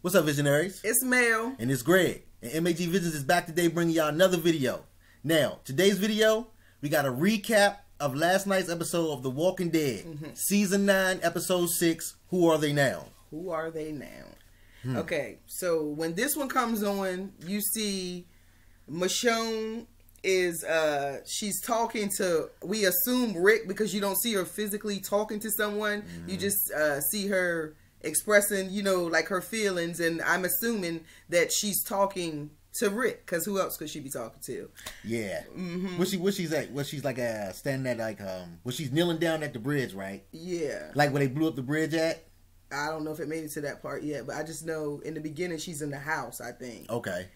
What's up, visionaries? It's Mel. And it's Greg. And M.A.G. Visions is back today bringing y'all another video. Now, today's video, we got a recap of last night's episode of The Walking Dead. Season 9, Episode 6, Who Are They Now? Who are they now? Okay, so when this one comes on, you see Michonne is, she's talking to, we assume Rick, because you don't see her physically talking to someone. You just see her expressing, you know, like her feelings, and I'm assuming that she's talking to Rick, because who else could she be talking to? Yeah. Where she's at? Where she's like standing at like where she's kneeling down at the bridge, right? Yeah. Like where they blew up the bridge at? I don't know if it made it to that part yet, but I just know in the beginning she's in the house, I think. Okay.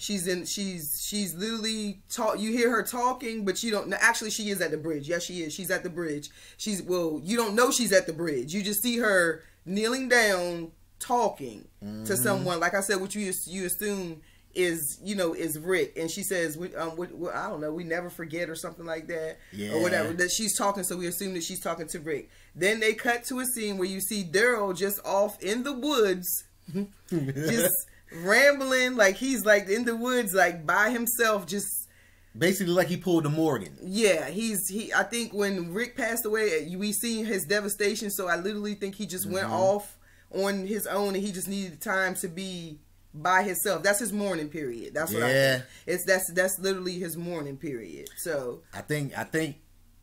She's literally you hear her talking, but you don't actually she is at the bridge. Yes, she is. She's at the bridge. You don't know she's at the bridge. You just see her kneeling down talking to someone. Like I said, what you assume is, you know, is Rick, and she says, I don't know, we never forget or something like that, or whatever, that she's talking, so we assume that she's talking to Rick. Then they cut to a scene where you see Daryl just off in the woods, just rambling, like he's like in the woods, like by himself, just basically like he pulled the Morgan. Yeah, I think when Rick passed away, we seen his devastation, so I literally think he just went off on his own, and he just needed time to be by himself. That's his mourning period. That's what I think. That's literally his mourning period. So I think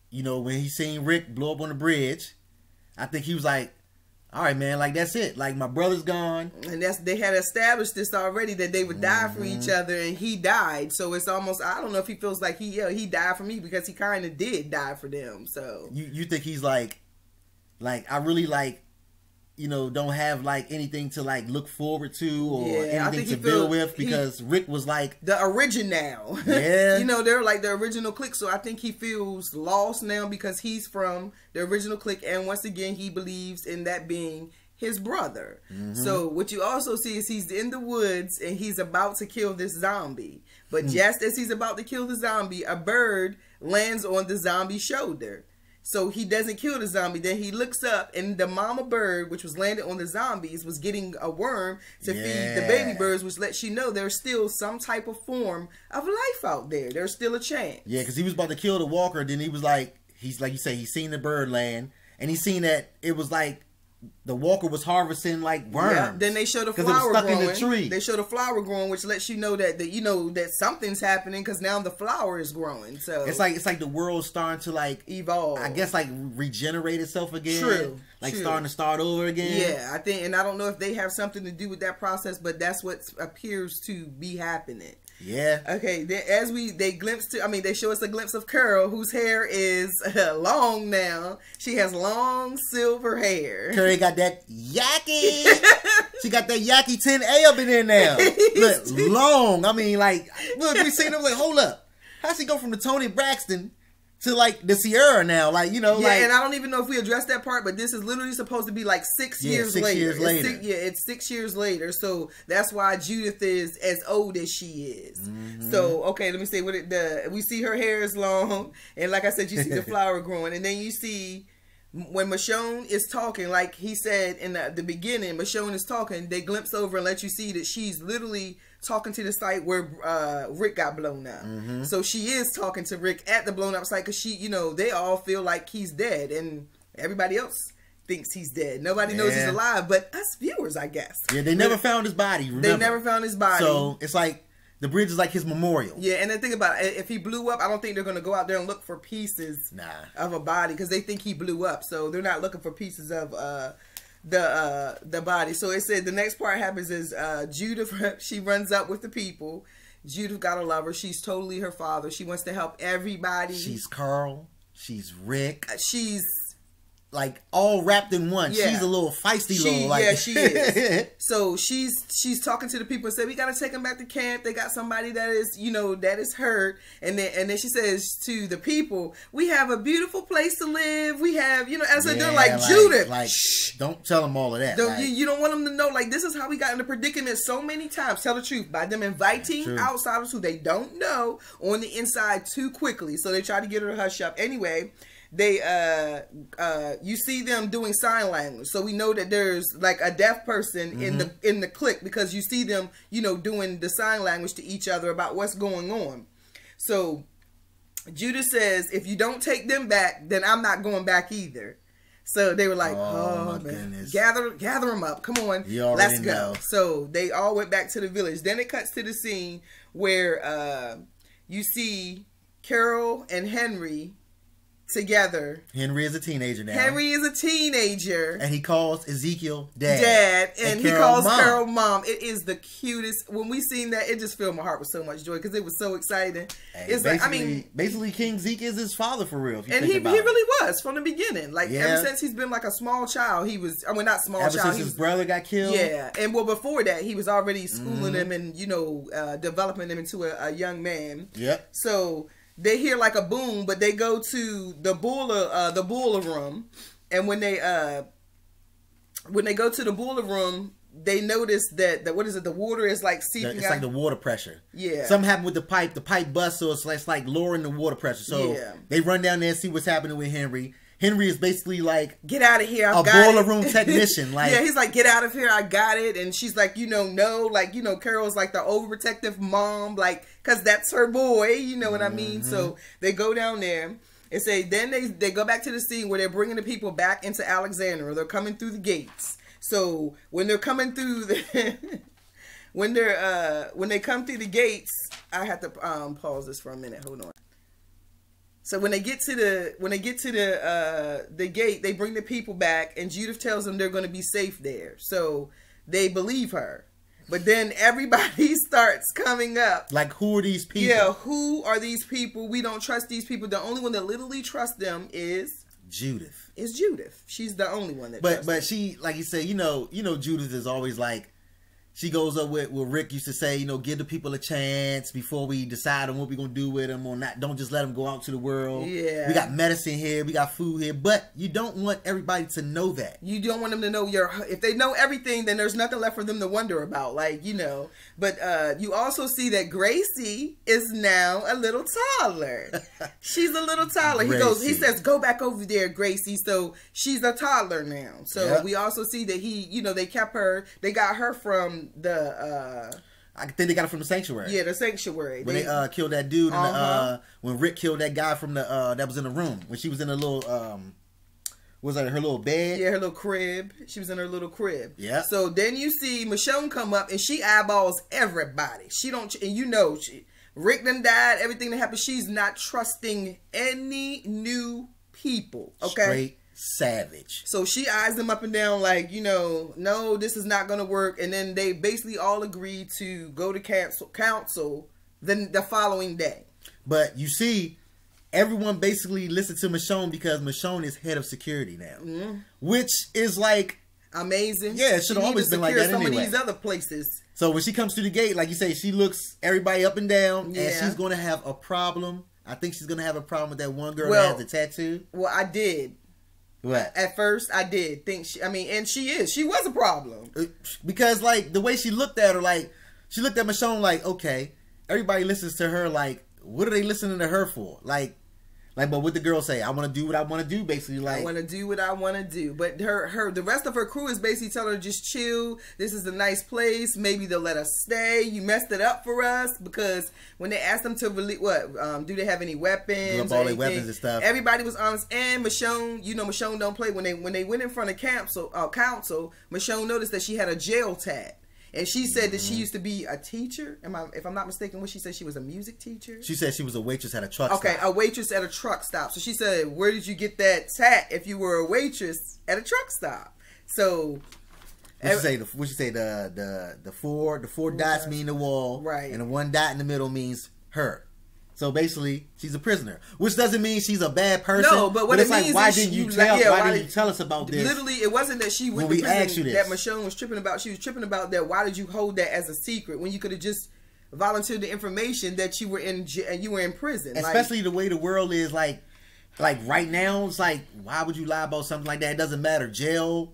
you know, when he seen Rick blow up on the bridge, I think he was like, all right, man, like that's it. Like my brother's gone. And they had established this already, that they would die for each other, and he died. So it's almost, I don't know if he feels like he died for me, because he kind of did die for them. So you think he's like I really like, you know, don't have like anything to like look forward to or anything to build with, because Rick was like the original. Yeah. You know, they're like the original clique, so I think he feels lost now because he's from the original clique, and once again he believes in that being his brother. So what you also see is he's in the woods and he's about to kill this zombie, but just as he's about to kill the zombie, a bird lands on the zombie's shoulder. So he doesn't kill the zombie. Then he looks up, and the mama bird, which was landed on the zombies, was getting a worm to feed the baby birds, which lets you know there's still some type of form of life out there. There's still a chance. Yeah, because he was about to kill the walker. Then he was like, he's like you say, he's seen the bird land, and he's seen that it was like the walker was harvesting like worms. Yeah. Then they show the flower growing. In the tree. They show the flower growing, which lets you know that you know that something's happening, because now the flower is growing. So it's like the world's starting to like evolve. I guess like regenerate itself again. True. Starting to start over again. Yeah, I think, and I don't know if they have something to do with that process, but that's what appears to be happening. Yeah. Okay. They show us a glimpse of Carol, whose hair is long now. She has long silver hair. Carrie got that yaki. She got that yaki 10A up in there now. Look, long. I mean, like, look, we seen them like, hold up. How's he go from the Tony Braxton to like the Sierra now? Like, you know, and I don't even know if we addressed that part, but this is literally supposed to be like 6 years later. 6 years later. It's 6 years later. So that's why Judith is as old as she is. So, okay, let me say we see her hair is long, and like I said, you see the flower growing, and then you see when Michonne is talking, like he said in the beginning, Michonne is talking, they glimpse over and let you see that she's literally talking to the site where Rick got blown up. So she is talking to Rick at the blown up site, because you know, they all feel like he's dead, and everybody else thinks he's dead. Nobody knows he's alive, but us viewers, I guess. Yeah, they never found his body. Remember? They never found his body. So it's like the bridge is like his memorial. Yeah, and then think about it. If he blew up, I don't think they're going to go out there and look for pieces of a body, because they think he blew up. So they're not looking for pieces of the body. So it said the next part happens is Judith, she runs up with the people. Judith got a lover. She's totally her father. She wants to help everybody. She's Carl. She's Rick. She's like all wrapped in one. Yeah. She's a little feisty little like. Yeah, she is. So she's talking to the people and said, we gotta take them back to camp. They got somebody that is, you know, that is hurt. And then she says to the people, we have a beautiful place to live. We have, you know, as they're like Judith. Like, shh, don't tell them all of that. You don't want them to know, like, this is how we got in the predicament so many times. Tell the truth by them inviting outsiders who they don't know on the inside too quickly. So they try to get her to hush up. Anyway, you see them doing sign language, so we know that there's like a deaf person in the clique, because you see them, you know, doing the sign language to each other about what's going on. So Judith says, if you don't take them back, then I'm not going back either. So they were like, oh man, goodness. gather them up, come on, let's go. Know. So they all went back to the village. Then it cuts to the scene where you see Carol and Henry together. Henry is a teenager now. Henry is a teenager. And he calls Ezekiel dad. Dad. And he calls Carol mom. It is the cutest. When we seen that, it just filled my heart with so much joy because it was so exciting. Hey, it's like, I mean, basically King Zeke is his father for real. And he really was from the beginning. Like ever since he's been like a small child, he was, I mean, not small child. Ever since his brother got killed. Yeah. And well, before that, he was already schooling him and, you know, developing him into a young man. Yep. So they hear like a boom, but they go to the boiler room, and when they go to the boiler room, they notice that what is it? The water is like seeping out. It's like the water pressure. Yeah. Something happened with the pipe. The pipe bust, so it's like lowering the water pressure. So they run down there and see what's happening with Henry. Henry is basically like, get out of here, a boiler room technician. Like, yeah, he's like, get out of here, I got it. And she's like, you know, no, like, you know, Carol's like the overprotective mom, like, cause that's her boy, you know what I mean? So they go down there and say, then they go back to the scene where they're bringing the people back into Alexandria. They're coming through the gates. So when they're coming through the when they come through the gates, I have to pause this for a minute. Hold on. So when they get to the gate, they bring the people back, and Judith tells them they're going to be safe there. So they believe her. But then everybody starts coming up. Like, who are these people? Yeah, who are these people? We don't trust these people. The only one that literally trusts them is Judith. Is Judith. She's the only one that trusts them. She, like you said, you know Judith is always like, she goes up with what Rick used to say, you know, give the people a chance before we decide on what we're going to do with them or not. Don't just let them go out to the world. Yeah. We got medicine here. We got food here. But you don't want everybody to know that. You don't want them to know if they know everything, then there's nothing left for them to wonder about. Like, you know. But you also see that Gracie is now a little taller. She's a little taller. He says, go back over there, Gracie. So she's a toddler now. So we also see that they kept her, they got her from I think they got it from the sanctuary. Yeah, the sanctuary. When they killed that dude, when Rick killed that guy from the that was in the room when she was in a little was that her little bed? Yeah, her little crib. She was in her little crib. Yeah. So then you see Michonne come up and she eyeballs everybody. She don't, and you know, Rick done died. Everything that happened, she's not trusting any new people. Okay. Straight savage. So she eyes them up and down like, you know, no, this is not going to work. And then they basically all agree to go to council the following day. But you see, everyone basically listened to Michonne because Michonne is head of security now, which is like amazing. Yeah, it should have always been like that anyway. Some of these other places. So when she comes through the gate, like you say, she looks everybody up and down, and she's going to have a problem. I think she's going to have a problem with that one girl that has the tattoo. Well, I did. What? At first, I did think and she was a problem. Because, like, the way she looked at her, like, she looked at Michonne like, okay, everybody listens to her, like, what are they listening to her for? Like, but what the girl say? I want to do what I want to do, basically. Like, I want to do what I want to do. But the rest of her crew is basically telling her, just chill. This is a nice place. Maybe they'll let us stay. You messed it up for us. Because when they asked them to release, do they have any weapons? All their weapons and stuff. Everybody was honest. And Michonne, you know, Michonne don't play. When they went in front of council, Michonne noticed that she had a jail tag. And she said that she used to be a teacher. If I'm not mistaken, what she said, she was a music teacher? She said she was a waitress at a truck stop. Okay, a waitress at a truck stop. So she said, where did you get that tat if you were a waitress at a truck stop? So what you say? The four dots mean the wall. Right. And the one dot in the middle means her. So basically, she's a prisoner, which doesn't mean she's a bad person. No, but what it means is why didn't you tell us about this? Literally, it wasn't that she went to prison that Michonne was tripping about. She was tripping about that. Why did you hold that as a secret when you could have just volunteered the information that you were in prison? Especially the way the world is, like right now, it's like, why would you lie about something like that? It doesn't matter. Jail,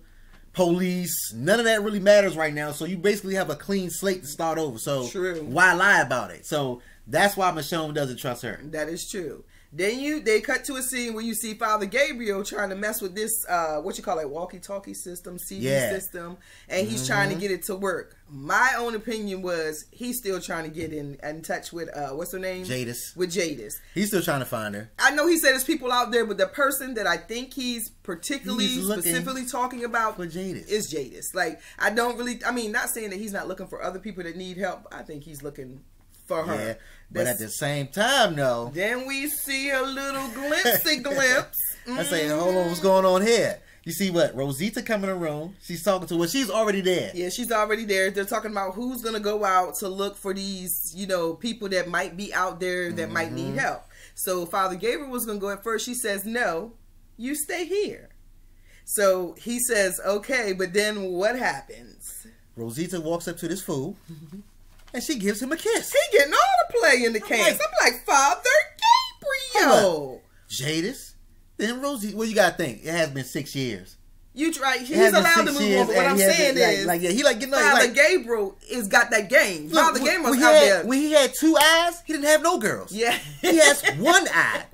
police, none of that really matters right now. So you basically have a clean slate to start over. So why lie about it? So that's why Michonne doesn't trust her. That is true. Then they cut to a scene where you see Father Gabriel trying to mess with this what you call it, walkie-talkie system, CD system, and he's trying to get it to work. My own opinion was he's still trying to get in touch with what's her name? Jadis. With Jadis. He's still trying to find her. I know he said there's people out there, but the person that I think he's particularly specifically talking about is Jadis. Like, I don't really, I mean, not saying that he's not looking for other people that need help. I think he's looking for her. Yeah, but at the same time, though, then we see a little glimpse. I say, hold on, what's going on here? You see what? Rosita come in the room. She's talking to her. She's already there. Yeah, she's already there. They're talking about who's going to go out to look for these, you know, people that might be out there that might need help. So Father Gabriel was going to go at first. She says, no, you stay here. So he says, okay, but then what happens? Rosita walks up to this fool. And she gives him a kiss. He getting all the play in the cast. I'm like, Father Gabriel. Jadis. Then Rosita. Well, you gotta think. It has been 6 years. You try. He's allowed to move on. But what I'm saying is, he like getting Father Gabriel is got that game. Look, Father Gabriel's out there. When he had 2 eyes, he didn't have no girls. Yeah, he has 1 eye,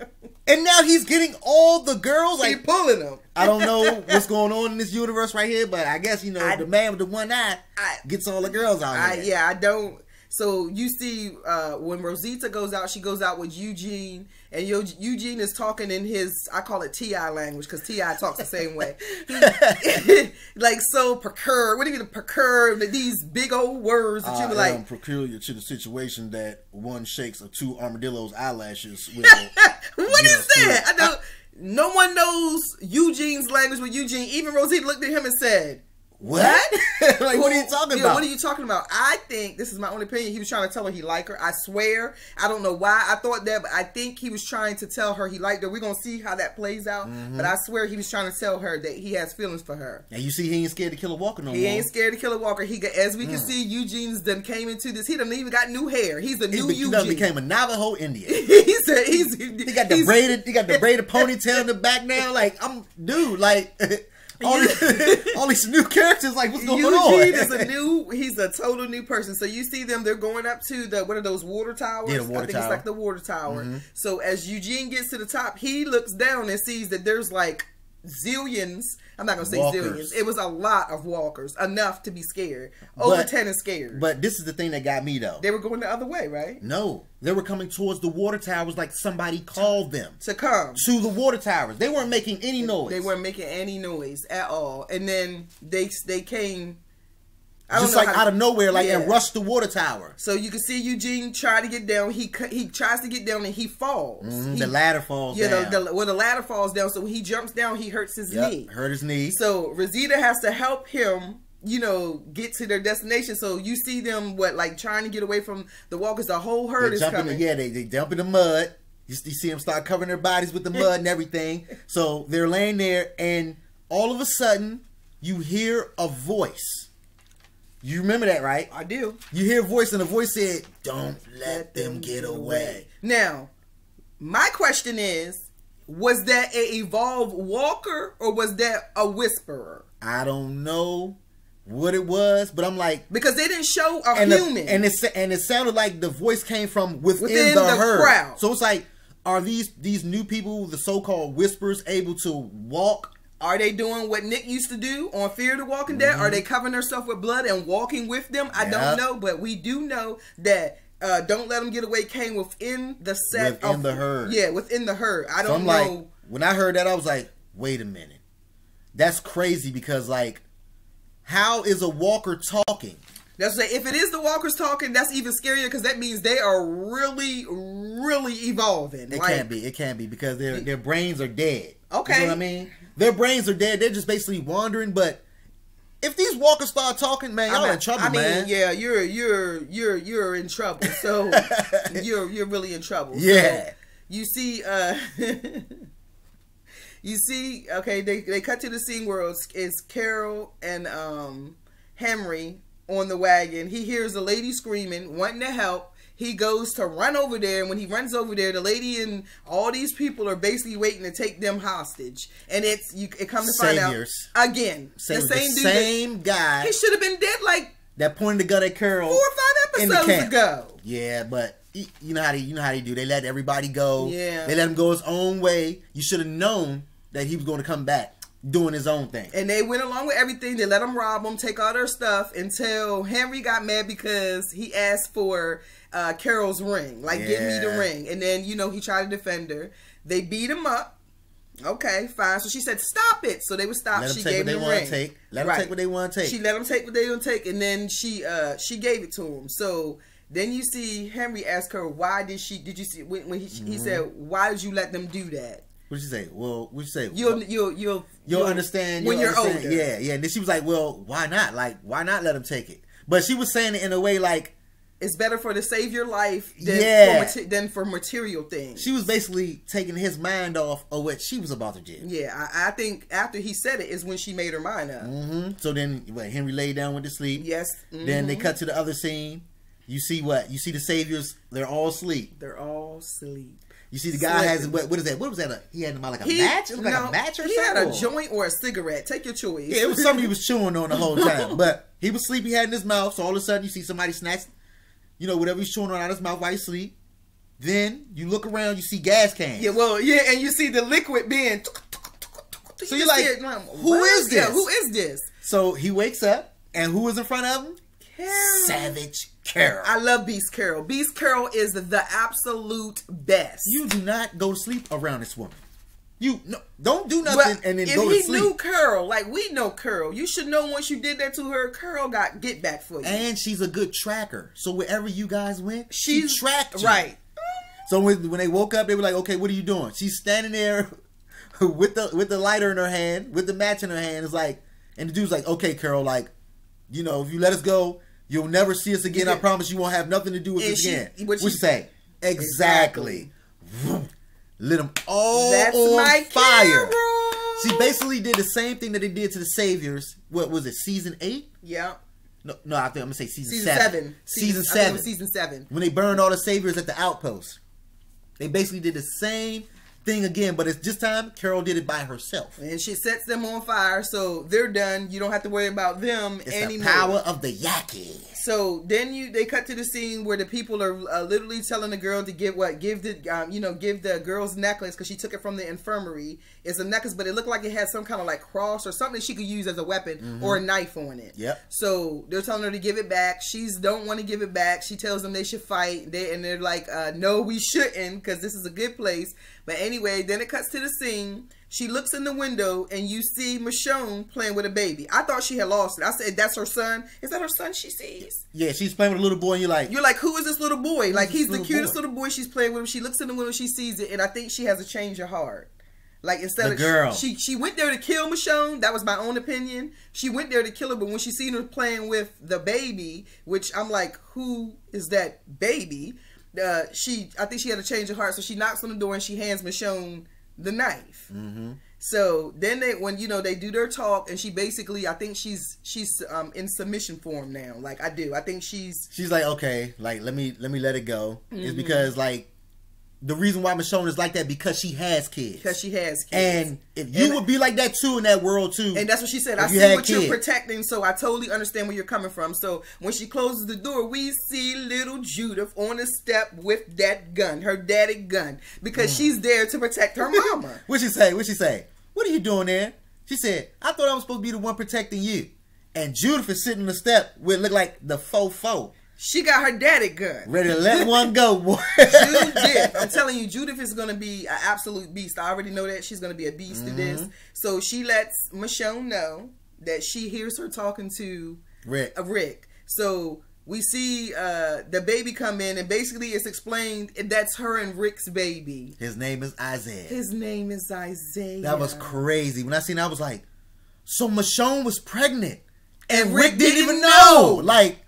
and now he's getting all the girls. He pulling them. I don't know what's going on in this universe right here, but I guess the man with the 1 eye gets all the girls out here. Yeah, I don't. So you see, when Rosita goes out, she goes out with Eugene, and Eugene is talking in his, I call it T.I. language, because T.I. talks the same way. Like, so peculiar. What do you mean peculiar? These big old words that you were like. Peculiar to the situation that one shakes of 2 armadillos' eyelashes. Will, what is that? I don't. No one knows Eugene's language with Eugene. Even Rosita looked at him and said, what? Like, what are you talking about? What are you talking about? I think, this is my own opinion, he was trying to tell her he liked her. I swear. I don't know why I thought that, but I think he was trying to tell her he liked her. We're going to see how that plays out. But I swear he was trying to tell her that he has feelings for her. And you see he ain't scared to kill a walker no more. He ain't scared to kill a walker. As we can see, Eugene's done came into this. He done even got new hair. He's the new Eugene. He done became a Navajo Indian. He said he got the braided ponytail in the back now. Like, dude, like... all these new characters, like, what's going on? Eugene is he's a total new person. So you see them, they're going up to what are those water towers? Yeah, the water tower. It's like the water tower. So as Eugene gets to the top, he looks down and sees that there's like zillions. I'm not going to say zillions. It was a lot of walkers. Enough to be scared. Over 10 is scared. But this is the thing that got me, though. They were going the other way, right? No. They were coming towards the water towers like somebody called them. To come. To the water towers. They weren't making any noise. They weren't making any noise at all. And then they came... Just like out of nowhere, like, and rushed the water tower. So you can see Eugene try to get down. He tries to get down and he falls. The ladder falls down. The ladder falls down. So when he jumps down, he hurts his knee. Hurt his knee. So Rosita has to help him, get to their destination. So you see them, trying to get away from the walkers. The whole herd is coming. They jump in the mud. You see them start covering their bodies with the mud and everything. So they're laying there, and all of a sudden, you hear a voice. You remember that, right? I do. You hear a voice, and the voice said, "Don't let them get away." Now, my question is, was that an evolved walker, or was that a whisperer? I don't know what it was, but I'm like, because they didn't show a human, and it sounded like the voice came from within the herd. Crowd. So it's like, are these new people, the so-called whisperers, able to walk? Are they doing what Nick used to do on Fear the Walking Dead? Are they covering themselves with blood and walking with them? I don't know, but we do know that Don't Let Them Get Away came within the set within the herd. Yeah, within the herd. I don't know. Like, when I heard that, I was like, wait a minute. That's crazy, because, like, how is a walker talking? That's like, if it is the walkers talking, that's even scarier, because that means they are really, really evolving. It can't be, because their brains are dead. Okay. You know what I mean? Their brains are dead. They're just basically wandering. But if these walkers start talking, man, y'all in trouble, man. Yeah, you're in trouble. So you're really in trouble. Yeah. So, you see, okay, they cut to the scene where it's Carol and Henry on the wagon. He hears a lady screaming, wanting to help. He goes to run over there, and when he runs over there, the lady and all these people are basically waiting to take them hostage. And it comes to find out again, the same guy. He should have been dead, like, that pointed the gun at Carol 4 or 5 episodes ago. Yeah, but you know how they do. They let everybody go. Yeah. They let him go his own way. You should have known that he was going to come back doing his own thing. And they went along with everything. They let him rob him, take all their stuff, until Henry got mad because he asked for Carol's ring. Like, give me the ring. And then, he tried to defend her. They beat him up. Okay, fine. So she said, stop it. So they would stop. Let she them take gave what him they the want ring. to take. Let them take what they want to take. She let them take what they want to take. And then she gave it to him. So then you see Henry ask her, why did you see, when he said, why did you let them do that? What'd you say? Well, what'd you say? You'll understand when you're older. Yeah. And then she was like, well, why not? Like, why not let him take it? But she was saying it in a way like, it's better for to save your life than for material things. She was basically taking his mind off of what she was about to do. Yeah, I think after he said it is when she made her mind up. So then Henry laid down went to sleep. Yes. Then they cut to the other scene. You see what? You see the saviors. They're all asleep. They're all asleep. You see the guy has what is that? What was that? He had like a match? It was like a match or something? He had a joint or a cigarette. Take your choice. Yeah, it was something he was chewing on the whole time. But he was asleep. He had in his mouth. So all of a sudden you see somebody snatch, whatever he's chewing on out of his mouth while he's asleep. Then you look around, you see gas cans. Yeah, and you see the liquid being. So you're like, who is this? Yeah, who is this? So he wakes up, and who is in front of him? Carol. Savage Carol. I love Beast Carol. Beast Carol is the absolute best. You do not go to sleep around this woman. Don't do nothing and then go to sleep. If he knew Carol, like we know Carol, you should know once you did that to her, Carol got get back for you. And she's a good tracker. So wherever you guys went, she tracked you. Right. So when they woke up, they were like, okay, what are you doing? She's standing there with the lighter in her hand, with the match in her hand. It's like, and the dude's like, okay, Carol, like, if you let us go, you'll never see us again. I promise you won't have nothing to do with us again. What you say? Exactly. Lit them all on fire. Carol. She basically did the same thing that they did to the Saviors. What was it? Season 8? Yeah. No, I think I'm gonna say season 7. Season 7. Season 7. When they burned all the Saviors at the outpost, they basically did the same thing again, but it's this time Carol did it by herself, and she sets them on fire, so they're done. You don't have to worry about them anymore. The power of the Yaki. So then they cut to the scene where the people are literally telling the girl to give the girl's necklace because she took it from the infirmary. It's a necklace, but it looked like it had some kind of like cross or something she could use as a weapon or a knife on it. Yep. So they're telling her to give it back. She don't want to give it back. She tells them they should fight. They're like, no, we shouldn't because this is a good place. But anyway, then it cuts to the scene. She looks in the window and you see Michonne playing with a baby. I thought she had lost it. I said, that's her son. Is that her son she sees? Yeah, she's playing with a little boy and you're like, who is this little boy? Like, he's the cutest little boy she's playing with. She looks in the window, she sees it, and I think she has a change of heart. Like, instead of girl. She went there to kill Michonne. That was my own opinion. She went there to kill her, but when she seen her playing with the baby, which I'm like, who is that baby? I think she had a change of heart, so she knocks on the door and she hands Michonne the knife. So then when they do their talk, and she basically, I think she's in submission form now. Like, I think she's like, okay, like let me let it go. It's because like the reason why Michonne is like that because she has kids. Because she has kids. And if you would be like that too in that world too. And that's what she said. I see what you're protecting, so I totally understand where you're coming from. So when she closes the door, we see little Judith on the step with that gun, her daddy gun, because she's there to protect her mama. What'd she say? What are you doing there? She said, I thought I was supposed to be the one protecting you. And Judith is sitting on the step with look like the faux. She got her daddy gun. Ready to let one go, boy. Judith, I'm telling you, Judith is going to be an absolute beast. I already know that. She's going to be a beast through this. So she lets Michonne know that she hears her talking to Rick. So we see the baby come in, and basically it's explained that's her and Rick's baby. His name is Isaiah. That was crazy. When I seen that, I was like, so Michonne was pregnant. And Rick didn't even know. Like,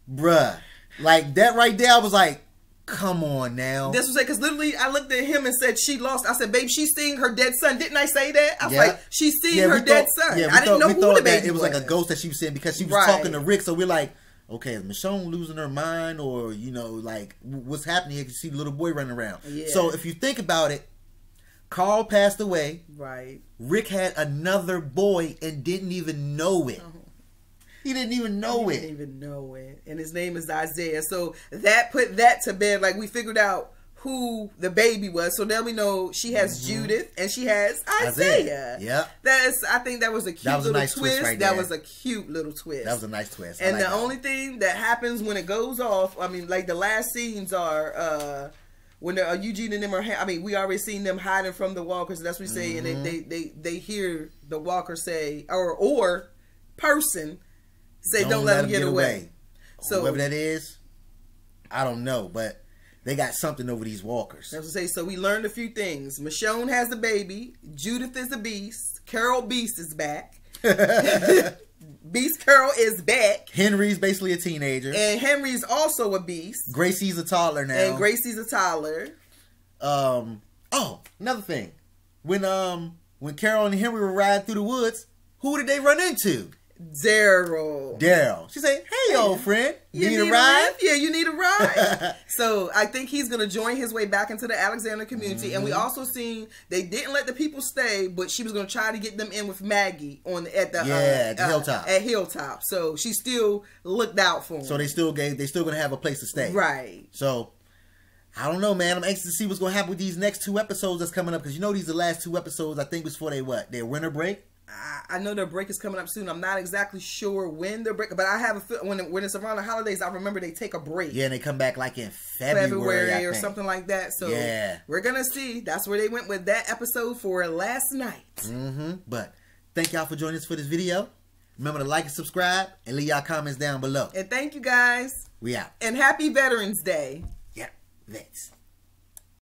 bruh, like that right there, I was like, come on now. This was it, because literally I looked at him and said she lost. I said, babe, she's seeing her dead son. Didn't I say that? I was like, she's seeing her dead son. I didn't know who the baby was. It was like a ghost that she was seeing because she was talking to Rick. So we're like, okay, is Michonne losing her mind, or like what's happening here? You see the little boy running around. Yeah. So if you think about it, Carl passed away. Right. Rick had another boy and didn't even know it. He didn't even know He didn't even know it. And his name is Isaiah. So that put that to bed. Like, we figured out who the baby was. So now we know she has Judith and she has Isaiah. Yep. I think that was a cute little nice twist. right that there. was a cute little twist. That was a nice twist. And the only thing that happens when it goes off, I mean, like the last scenes are when Eugene and them are, we already seen them hiding from the walkers. That's what we say, and they hear the walker say, or person say, "Don't let them get away." So whoever that is, I don't know, but they got something over these walkers. That's what I say. So we learned a few things. Michonne has the baby. Judith is the beast. Carol Beast is back. Beast Carol is back. Henry's basically a teenager. And Henry's also a beast. Gracie's a toddler now. And Gracie's a toddler. Oh, another thing. When Carol and Henry were riding through the woods, who did they run into? Daryl. She said, "Hey, old friend, you need a ride?" Yeah, you need a ride. So I think he's going to join his way back into the Alexander community. And we also seen they didn't let the people stay, but she was going to try to get them in with Maggie at the Hilltop. At Hilltop. So she still looked out for them. So they still going to have a place to stay. Right. So I don't know, man. I'm anxious to see what's going to happen with these next 2 episodes that's coming up, because these are the last 2 episodes. I think before their winter break. I know their break is coming up soon. I'm not exactly sure when their break, but I have a feel when it's around the holidays, I remember they take a break. Yeah, and they come back like in February or something like that. So yeah, we're gonna see. That's where they went with that episode for last night. But thank y'all for joining us for this video. Remember to like and subscribe and leave y'all comments down below. And thank you guys. We out. And happy Veterans Day. Yeah, vets.